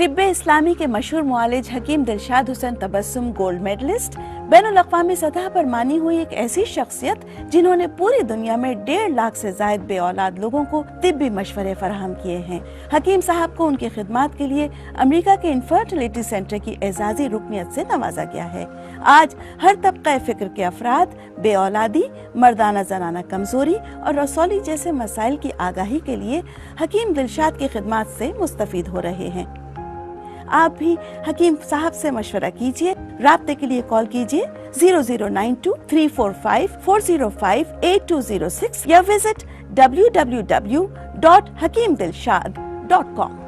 तिब्बे इस्लामी के मशहूर मुआलिज हकीम दिलशाद हुसैन तबस्सुम गोल्ड मेडलिस्ट, बैनुल-अक़वामी सतह पर मानी हुई एक ऐसी शख्सियत जिन्होंने पूरी दुनिया में 1.5 लाख से जायद बेऔलाद लोगों को तिब्बी मशवरे फराहम किए हैं। हकीम साहब को उनकी खिदमत के लिए अमेरिका के इनफर्टिलिटी सेंटर की एजाजी रुकनियत से नवाजा गया है। आज हर तबका फिक्र के अफराद बेऔलादी, मर्दाना जनाना कमजोरी और रसौली जैसे मसाइल की आगाही के लिए हकीम दिलशाद की खिदमत से मुस्तफीद हो रहे हैं। आप भी हकीम साहब से मशवरा कीजिए। राब्ते के लिए कॉल कीजिए 0092 345 405 8206 या विजिट www.hakimdilshad.com।